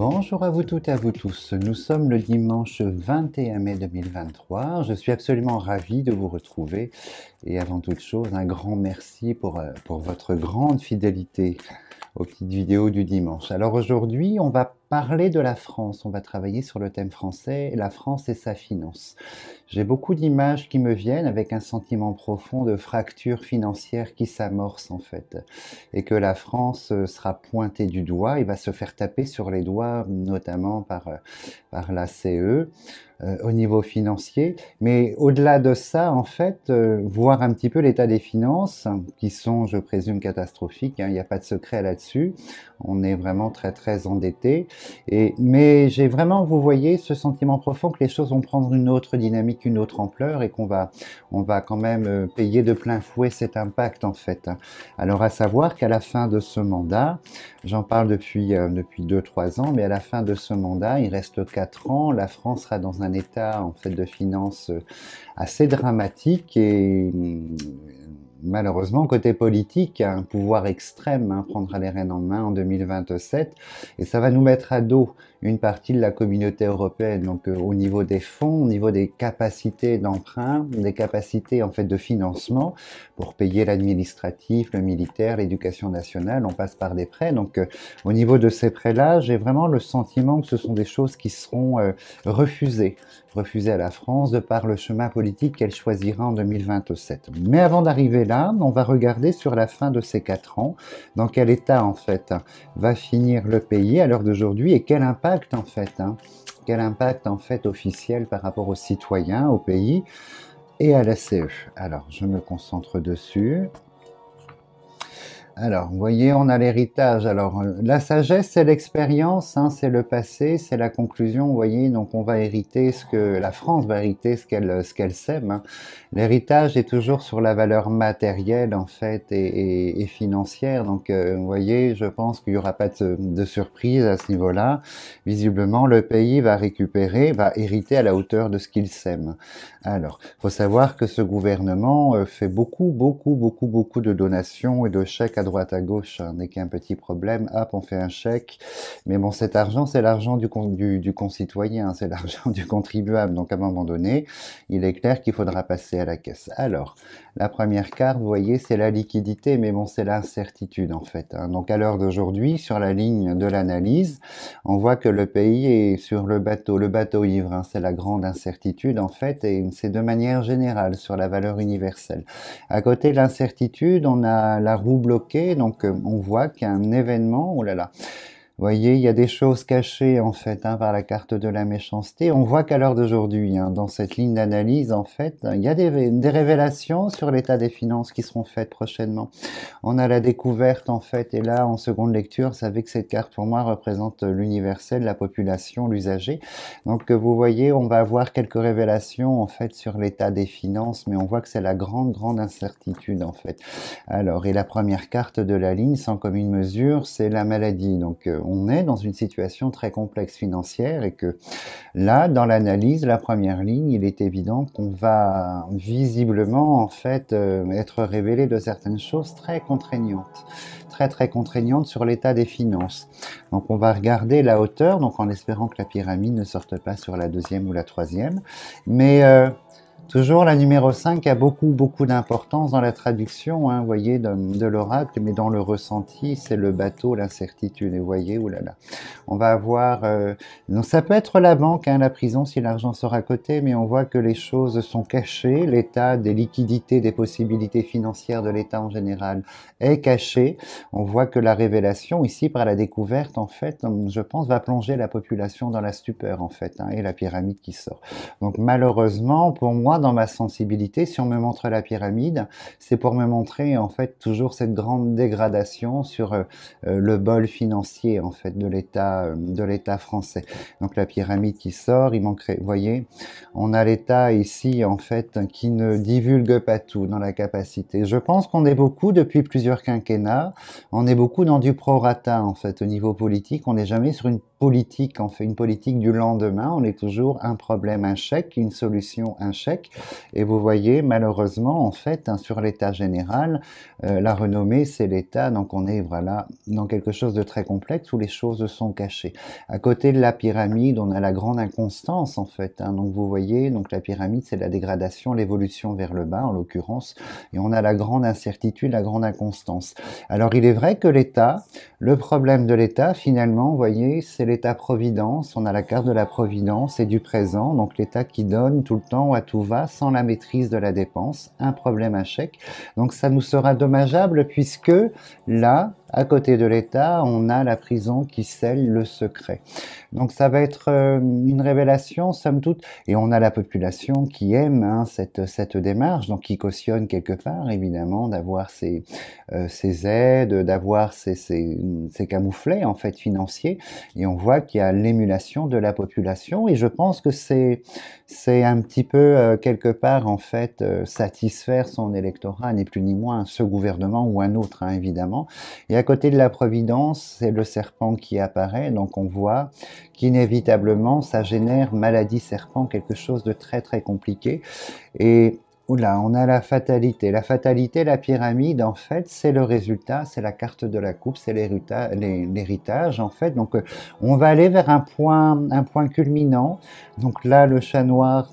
Bonjour à vous toutes et à vous tous. Nous sommes le dimanche 21 mai 2023. Je suis absolument ravi de vous retrouver et avant toute chose, un grand merci pour votre grande fidélité aux petites vidéos du dimanche. Alors aujourd'hui, on va parler de la France. On va travailler sur le thème français, la France et sa finance. J'ai beaucoup d'images qui me viennent avec un sentiment profond de fracture financière qui s'amorce en fait, et que la France sera pointée du doigt et va se faire taper sur les doigts, notamment par la CE. Au niveau financier, mais au-delà de ça, en fait, voir un petit peu l'état des finances, qui sont, je présume, catastrophiques, hein, il n'y a pas de secret là-dessus, on est vraiment très très endetté, mais j'ai vraiment, vous voyez, ce sentiment profond que les choses vont prendre une autre dynamique, une autre ampleur, et on va quand même payer de plein fouet cet impact, en fait. Alors, à savoir qu'à la fin de ce mandat, j'en parle depuis 2-3 ans, mais à la fin de ce mandat, il reste 4 ans, la France sera dans un état en fait de finances assez dramatique et malheureusement, côté politique, un pouvoir extrême prendra les rênes en main en 2027 et ça va nous mettre à dos une partie de la communauté européenne. Donc au niveau des fonds, au niveau des capacités d'emprunt, des capacités en fait de financement pour payer l'administratif, le militaire, l'éducation nationale, on passe par des prêts. Donc au niveau de ces prêts-là, j'ai vraiment le sentiment que ce sont des choses qui seront refusées à la France de par le chemin politique qu'elle choisira en 2027. Mais avant d'arriver là, on va regarder sur la fin de ces 4 ans, dans quel état en fait va finir le pays à l'heure d'aujourd'hui et quel impact en fait, quel impact en fait officiel par rapport aux citoyens, au pays et à la CE. Alors, je me concentre dessus. Alors, vous voyez, on a l'héritage. Alors, la sagesse, c'est l'expérience, c'est le passé, c'est la conclusion, vous voyez. Donc, on va hériter ce que la France va hériter, ce qu'elle sème. L'héritage est toujours sur la valeur matérielle, en fait, et financière. Donc, vous voyez, je pense qu'il n'y aura pas de surprise à ce niveau-là. Visiblement, le pays va hériter à la hauteur de ce qu'il sème. Alors, faut savoir que ce gouvernement fait beaucoup de donations et de chèques à droite à gauche. Dès qu'il y a un petit problème, hop, on fait un chèque. Mais bon, cet argent, c'est l'argent du concitoyen, c'est l'argent du contribuable. Donc, à un moment donné, il est clair qu'il faudra passer à la caisse. Alors, la première carte, vous voyez, c'est la liquidité, mais bon, c'est l'incertitude, en fait. Donc, à l'heure d'aujourd'hui, sur la ligne de l'analyse, on voit que le pays est sur le bateau ivre, c'est la grande incertitude, en fait, et c'est de manière générale sur la valeur universelle. À côté de l'incertitude, on a la roue bloquée, donc on voit qu'il y a un événement, oh là là, vous voyez, il y a des choses cachées en fait par la carte de la méchanceté. On voit qu'à l'heure d'aujourd'hui, dans cette ligne d'analyse, en fait, il y a des révélations sur l'état des finances qui seront faites prochainement. On a la découverte en fait, et là en seconde lecture, vous savez que cette carte pour moi représente l'universel, la population, l'usager. Donc vous voyez, on va avoir quelques révélations en fait sur l'état des finances, mais on voit que c'est la grande incertitude en fait. Alors, et la première carte de la ligne, sans commune mesure, c'est la maladie. Donc on est dans une situation très complexe financière et que là, dans l'analyse, la première ligne, il est évident qu'on va visiblement en fait être révélé de certaines choses très contraignantes, très contraignantes sur l'état des finances. Donc on va regarder la hauteur, donc en espérant que la pyramide ne sorte pas sur la deuxième ou la troisième, mais toujours la numéro 5 a beaucoup d'importance dans la traduction, vous voyez, de l'oracle, mais dans le ressenti, c'est le bateau, l'incertitude, et vous voyez, oulala. On va avoir, donc ça peut être la banque, la prison si l'argent sort à côté, mais on voit que les choses sont cachées, l'état des liquidités, des possibilités financières de l'État en général est caché. On voit que la révélation, ici, par la découverte, en fait, je pense, va plonger la population dans la stupeur, en fait, et la pyramide qui sort. Donc malheureusement, pour moi, dans ma sensibilité, si on me montre la pyramide, c'est pour me montrer en fait toujours cette grande dégradation sur le bol financier en fait de l'État français. Donc la pyramide qui sort, il manquerait, vous voyez, on a l'État ici en fait qui ne divulgue pas tout dans la capacité. Je pense qu'on est beaucoup depuis plusieurs quinquennats, on est beaucoup dans du prorata en fait au niveau politique, on n'est jamais sur une politique, on fait une politique du lendemain, on est toujours un problème, un chèque, une solution, un chèque. Et vous voyez, malheureusement, en fait, hein, sur l'état général, la renommée, c'est l'état, donc on est voilà dans quelque chose de très complexe où les choses sont cachées. À côté de la pyramide, on a la grande inconstance, en fait. Hein, donc vous voyez, donc la pyramide, c'est la dégradation, l'évolution vers le bas, en l'occurrence, et on a la grande incertitude, la grande inconstance. Alors il est vrai que l'état, le problème de l'état, finalement, vous voyez, c'est l'état-providence. On a la carte de la providence et du présent, donc l'état qui donne tout le temps à tout va, sans la maîtrise de la dépense, un problème à chèque. Donc ça nous sera dommageable puisque là, à côté de l'état, on a la prison qui scelle le secret. Donc ça va être une révélation, somme toute, et on a la population qui aime hein, cette démarche, donc qui cautionne quelque part, évidemment, d'avoir ces aides, d'avoir ces camouflets en fait financiers, et on voit qu'il y a l'émulation de la population, et je pense que c'est un petit peu quelque part en fait satisfaire son électorat, ni plus ni moins ce gouvernement ou un autre hein, évidemment. Et à côté de la providence, c'est le serpent qui apparaît, donc on voit qu'inévitablement ça génère maladie serpent, quelque chose de très très compliqué. Et oula, on a la fatalité. La fatalité, la pyramide, en fait, c'est le résultat, c'est la carte de la coupe, c'est l'héritage, en fait. Donc, on va aller vers un point culminant. Donc là, le chat noir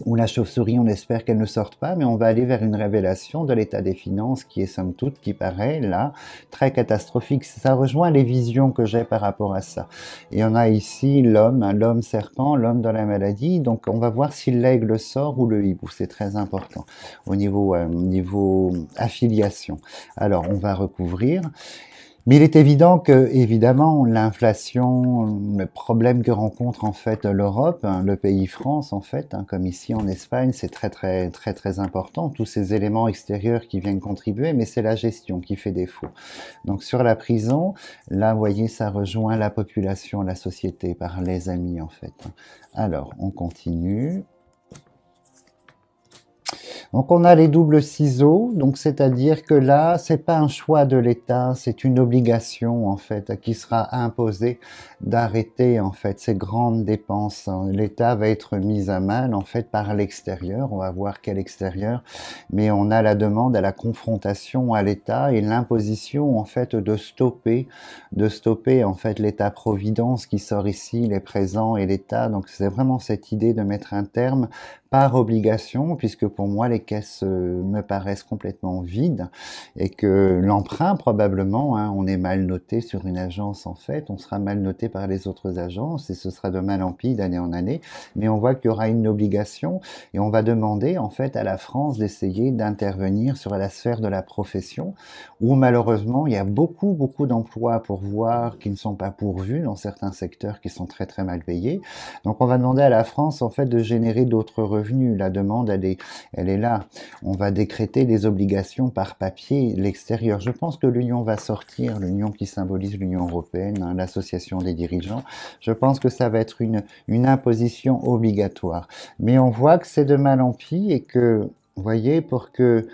ou la chauve-souris, on espère qu'elle ne sorte pas, mais on va aller vers une révélation de l'état des finances qui est somme toute, qui paraît là, très catastrophique. Ça rejoint les visions que j'ai par rapport à ça. Et on a ici l'homme, hein, l'homme serpent, l'homme dans la maladie. Donc on va voir si l'aigle sort ou le hibou. C'est très important au niveau affiliation. Alors on va recouvrir. Mais il est évident que, évidemment, l'inflation, le problème que rencontre en fait l'Europe, hein, le pays France en fait, hein, comme ici en Espagne, c'est très très très très important. Tous ces éléments extérieurs qui viennent contribuer, mais c'est la gestion qui fait défaut. Donc sur la prison, là, vous voyez, ça rejoint la population, la société par les amis en fait. Alors, on continue. Donc on a les doubles ciseaux, donc c'est-à-dire que là, c'est pas un choix de l'État, c'est une obligation en fait qui sera imposée d'arrêter en fait ces grandes dépenses. L'État va être mis à mal en fait par l'extérieur, on va voir quel extérieur, mais on a la demande à la confrontation à l'État et l'imposition en fait de stopper en fait l'État-providence qui sort ici, les présents et l'État. Donc c'est vraiment cette idée de mettre un terme par obligation, puisque pour moi les caisses me paraissent complètement vides et que l'emprunt probablement, hein, on est mal noté sur une agence en fait, on sera mal noté par les autres agences et ce sera de mal en pis d'année en année, mais on voit qu'il y aura une obligation et on va demander en fait à la France d'essayer d'intervenir sur la sphère de la profession où malheureusement il y a beaucoup d'emplois pour voir qui ne sont pas pourvus dans certains secteurs qui sont très très mal payés. Donc on va demander à la France en fait de générer d'autres revenus. La demande, elle est là. On va décréter des obligations par papier, l'extérieur. Je pense que l'Union va sortir, l'Union qui symbolise l'Union européenne, hein, l'association des dirigeants. Je pense que ça va être une imposition obligatoire. Mais on voit que c'est de mal en pis et que, vous voyez, pour que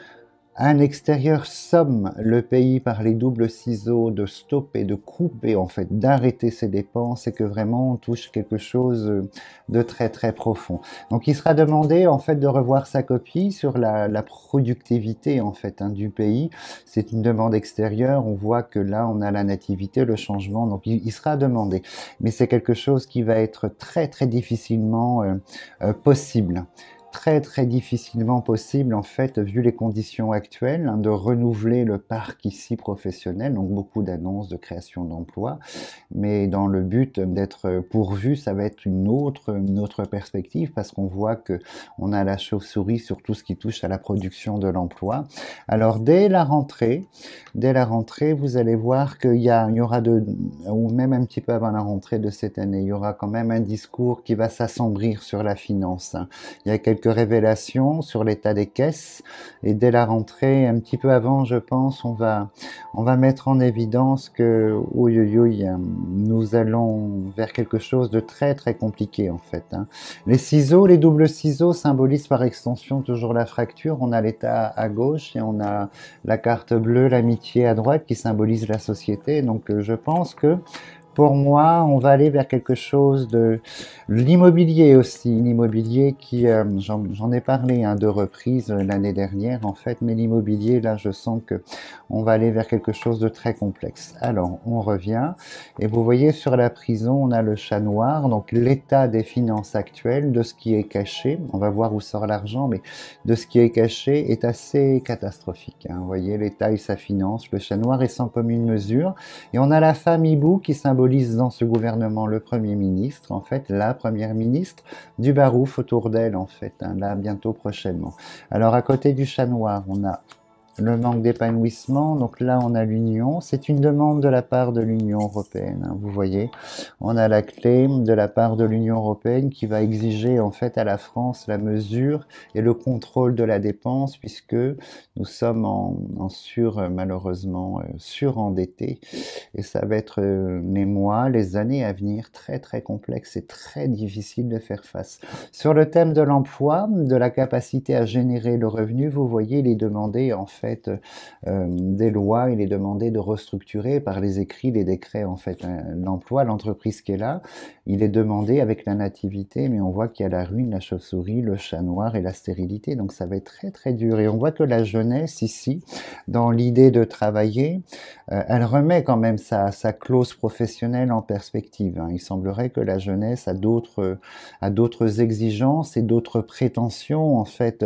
un extérieur somme le pays par les doubles ciseaux de stopper, de couper, en fait, d'arrêter ses dépenses et que vraiment on touche quelque chose de très très profond. Donc il sera demandé en fait de revoir sa copie sur la productivité en fait hein, du pays. C'est une demande extérieure, on voit que là on a la nativité, le changement, donc il sera demandé. Mais c'est quelque chose qui va être très très difficilement possible. Très très difficilement possible en fait vu les conditions actuelles hein, de renouveler le parc ici professionnel, donc beaucoup d'annonces de création d'emplois, mais dans le but d'être pourvu, ça va être une autre perspective parce qu'on voit que on a la chauve-souris sur tout ce qui touche à la production de l'emploi. Alors dès la rentrée, vous allez voir qu'il y aura ou même un petit peu avant la rentrée de cette année, il y aura quand même un discours qui va s'assombrir sur la finance. Hein. Il y a quelques révélations sur l'état des caisses et dès la rentrée, un petit peu avant, je pense, on va mettre en évidence que nous allons vers quelque chose de très très compliqué en fait. Hein. Les ciseaux, les doubles ciseaux symbolisent par extension toujours la fracture. On a l'état à gauche et on a la carte bleue, l'amitié à droite qui symbolise la société. Donc je pense que Pour moi, on va aller vers quelque chose de l'immobilier aussi, l'immobilier qui, j'en ai parlé hein, de reprises l'année dernière en fait, mais l'immobilier là, je sens que on va aller vers quelque chose de très complexe. Alors, on revient et vous voyez sur la prison, on a le chat noir, donc l'état des finances actuelles, de ce qui est caché. On va voir où sort l'argent, mais de ce qui est caché est assez catastrophique. Hein. Vous voyez l'état et sa finance, le chat noir est sans commune mesure. Et on a la femme hibou qui symbolise dans ce gouvernement le Premier ministre, en fait, la Première ministre, du barouf autour d'elle, en fait, hein, là, bientôt prochainement. Alors, à côté du chat noir, on a le manque d'épanouissement. Donc là, on a l'Union. C'est une demande de la part de l'Union européenne. Hein, vous voyez, on a la clé de la part de l'Union européenne qui va exiger en fait à la France la mesure et le contrôle de la dépense puisque nous sommes malheureusement surendettés et ça va être les mois, les années à venir très très complexes et très difficiles de faire face. Sur le thème de l'emploi, de la capacité à générer le revenu, vous voyez, il est demandé en fait des lois, il est demandé de restructurer par les écrits, les décrets en fait l'emploi, l'entreprise qui est là. Il est demandé avec la nativité, mais on voit qu'il y a la ruine, la chauve-souris, le chat noir et la stérilité, donc ça va être très très dur. Et on voit que la jeunesse ici, dans l'idée de travailler, elle remet quand même sa clause professionnelle en perspective. Hein. Il semblerait que la jeunesse a d'autres exigences et d'autres prétentions en fait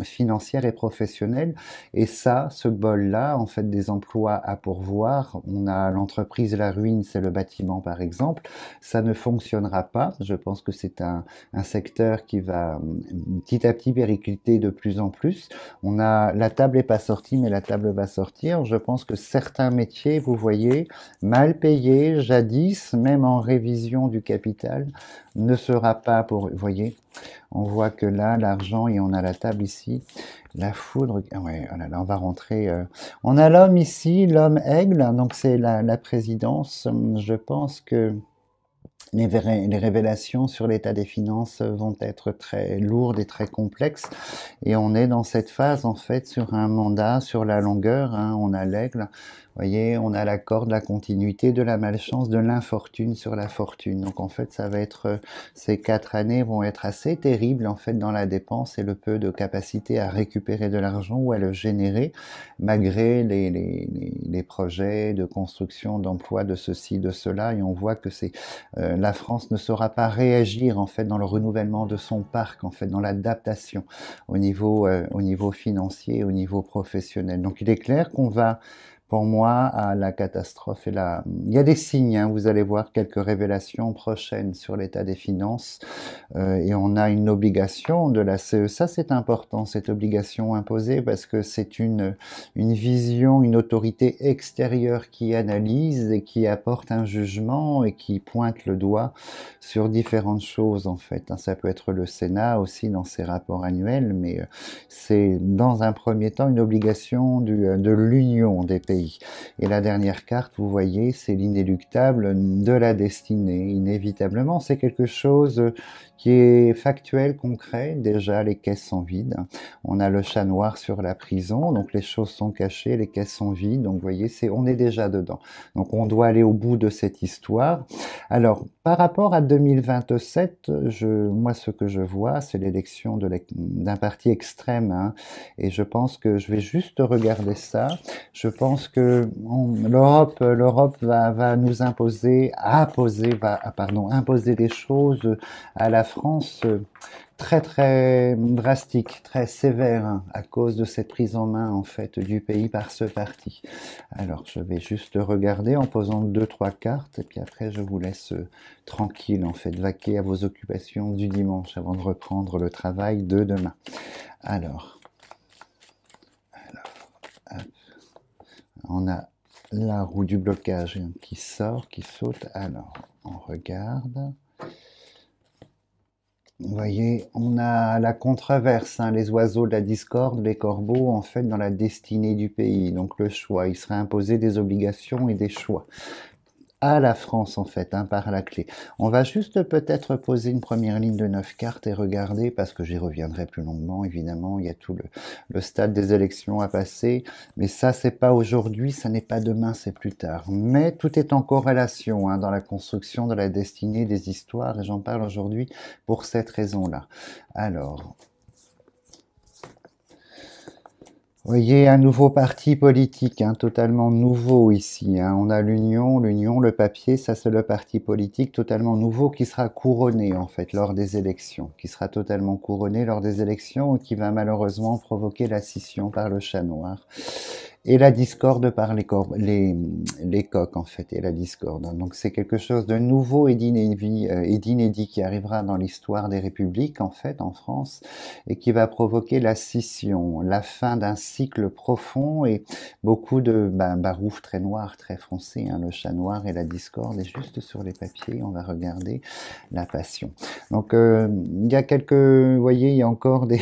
financières et professionnelles. Et ça, ce bol-là, en fait, des emplois à pourvoir, on a l'entreprise La Ruine, c'est le bâtiment par exemple, ça ne fonctionnera pas. Je pense que c'est un secteur qui va petit à petit péricliter de plus en plus. On a la table n'est pas sortie, mais la table va sortir. Je pense que certains métiers, vous voyez, mal payés, jadis, même en révision du capital, ne sera pas pour, vous voyez, on voit que là, l'argent, et on a la table ici, la foudre, ah ouais, oh là là, on va rentrer. On a l'homme ici, l'homme aigle, donc c'est la présidence. Je pense que les révélations sur l'état des finances vont être très lourdes et très complexes. Et on est dans cette phase, en fait, sur un mandat, sur la longueur. Hein, on a l'aigle, vous voyez, on a la corde, la continuité, de la malchance, de l'infortune sur la fortune. Donc, en fait, ça va être, ces 4 années vont être assez terribles, en fait, dans la dépense et le peu de capacité à récupérer de l'argent ou à le générer, malgré les projets de construction, d'emploi, de ceci, de cela. Et on voit que la France ne saura pas réagir en fait dans le renouvellement de son parc, en fait dans l'adaptation au niveau financier, au niveau professionnel. Donc il est clair qu'on va pour moi, à la catastrophe. Il y a des signes, hein, vous allez voir quelques révélations prochaines sur l'état des finances. Et on a une obligation de la CE. Ça, c'est important, cette obligation imposée, parce que c'est une vision, une autorité extérieure qui analyse et qui apporte un jugement et qui pointe le doigt sur différentes choses, en fait. Ça peut être le Sénat aussi dans ses rapports annuels, mais c'est dans un premier temps une obligation de l'union des pays. Et la dernière carte, vous voyez, c'est l'inéluctable de la destinée. Inévitablement, c'est quelque chose qui est factuel, concret. Déjà, les caisses sont vides. On a le chat noir sur la prison, donc les choses sont cachées, les caisses sont vides. Donc, vous voyez, on est déjà dedans. Donc, on doit aller au bout de cette histoire. Alors, par rapport à 2027, moi, ce que je vois, c'est l'élection d'un parti extrême, hein, et je pense que je vais juste regarder ça. Je pense que l'Europe va nous imposer des choses à la France très très drastiques, très sévères, hein, à cause de cette prise en main en fait du pays par ce parti. Alors je vais juste regarder en posant 2 3 cartes et puis après je vous laisse tranquille en fait vaquer à vos occupations du dimanche avant de reprendre le travail de demain. Alors, hop, on a la roue du blocage qui sort, qui saute. Alors, on regarde. Vous voyez, on a la controverse, hein, les oiseaux de la discorde, les corbeaux, en fait, dans la destinée du pays. Donc le choix, il serait imposé des obligations et des choix. à la France en fait, hein, par la clé. On va juste peut-être poser une première ligne de 9 cartes et regarder, parce que j'y reviendrai plus longuement, évidemment, il y a tout le stade des élections à passer, mais ça c'est pas aujourd'hui, ça n'est pas demain, c'est plus tard. Mais tout est en corrélation hein, dans la construction de la destinée des histoires, et j'en parle aujourd'hui pour cette raison-là. Alors, voyez, un nouveau parti politique, hein, totalement nouveau ici. Hein. On a l'Union, le papier, ça c'est le parti politique totalement nouveau qui sera couronné en fait lors des élections, qui sera totalement couronné lors des élections et qui va malheureusement provoquer la scission par le chat noir. Et la discorde par les coqs, en fait, et la discorde. Donc c'est quelque chose de nouveau et d'inédit qui arrivera dans l'histoire des républiques, en fait, en France, et qui va provoquer la scission, la fin d'un cycle profond et beaucoup de barouf très noir, très foncé, hein, le chat noir et la discorde. Et juste sur les papiers, on va regarder la passion. Donc il y a quelques, vous voyez, il y a encore des,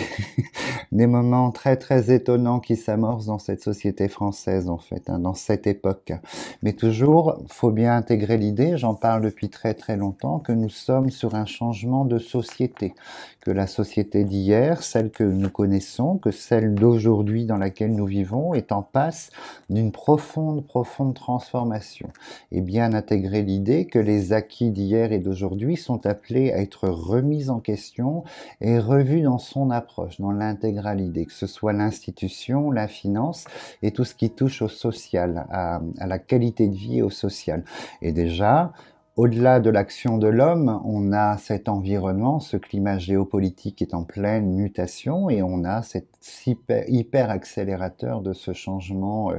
des moments très très étonnants qui s'amorcent dans cette société française en fait, hein, dans cette époque. Mais toujours, faut bien intégrer l'idée, j'en parle depuis très très longtemps, que nous sommes sur un changement de société, que la société d'hier, celle que nous connaissons, que celle d'aujourd'hui dans laquelle nous vivons, est en passe d'une profonde transformation. Et bien intégrer l'idée que les acquis d'hier et d'aujourd'hui sont appelés à être remis en question et revus dans son approche, dans l'intégralité, que ce soit l'institution, la finance et tout ce qui touche au social, à la qualité de vie et au social. Et déjà, au-delà de l'action de l'homme, on a cet environnement, ce climat géopolitique qui est en pleine mutation et on a cet hyper accélérateur de ce changement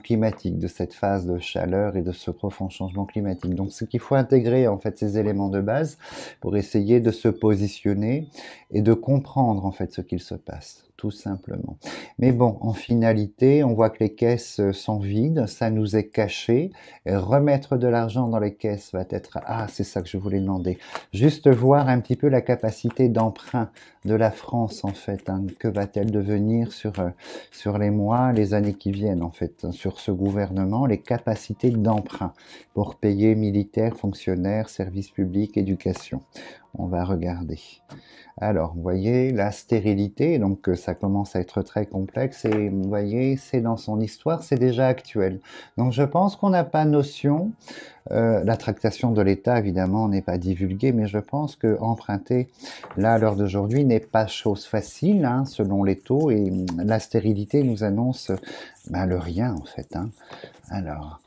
climatique, de cette phase de chaleur et de ce profond changement climatique. Donc ce qu'il faut intégrer en fait ces éléments de base pour essayer de se positionner et de comprendre en fait ce qu'il se passe, tout simplement. Mais bon, en finalité, on voit que les caisses sont vides, ça nous est caché. Et remettre de l'argent dans les caisses va être... Ah, c'est ça que je voulais demander. Juste voir un petit peu la capacité d'emprunt de la France, en fait. Hein. Que va-t-elle devenir sur les mois, les années qui viennent, en fait, sur ce gouvernement, les capacités d'emprunt pour payer militaires, fonctionnaires, services publics, éducation. On va regarder. Alors, vous voyez, la stérilité, donc ça commence à être très complexe et vous voyez, c'est dans son histoire, c'est déjà actuel. Donc je pense qu'on n'a pas notion, la tractation de l'État évidemment n'est pas divulguée, mais je pense que emprunter là à l'heure d'aujourd'hui n'est pas chose facile, hein, selon les taux, et la stérilité nous annonce le rien en fait. Hein. Alors...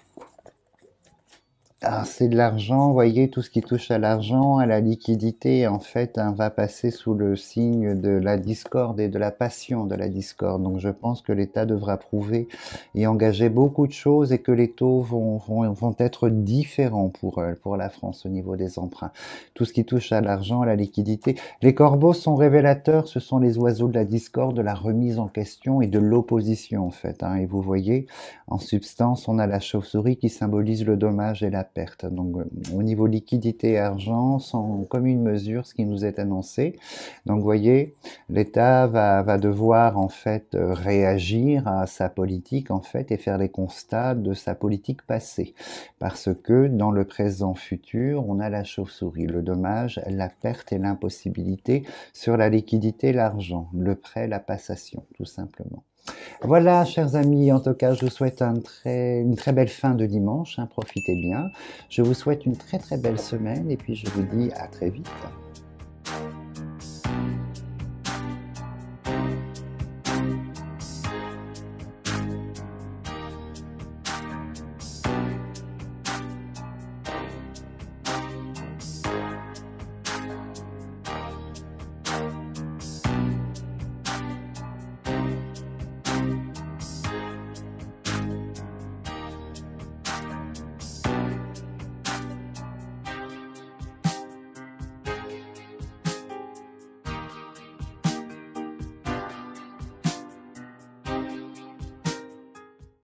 Ah, c'est de l'argent, vous voyez, tout ce qui touche à l'argent, à la liquidité, en fait, hein, va passer sous le signe de la discorde et de la passion de la discorde. Donc je pense que l'État devra prouver et engager beaucoup de choses et que les taux vont être différents pour la France au niveau des emprunts. Tout ce qui touche à l'argent, à la liquidité. Les corbeaux sont révélateurs, ce sont les oiseaux de la discorde, de la remise en question et de l'opposition, en fait. Hein. Et vous voyez, en substance, on a la chauve-souris qui symbolise le dommage et la perte. Donc au niveau liquidité et argent, sans commune mesure ce qui nous est annoncé. Donc vous voyez, l'État va devoir en fait réagir à sa politique en fait et faire les constats de sa politique passée. Parce que dans le présent futur, on a la chauve-souris, le dommage, la perte et l'impossibilité sur la liquidité et l'argent, le prêt, la passation, tout simplement. Voilà, chers amis, en tout cas, je vous souhaite une très belle fin de dimanche, hein, profitez bien. Je vous souhaite une très très belle semaine et puis je vous dis à très vite.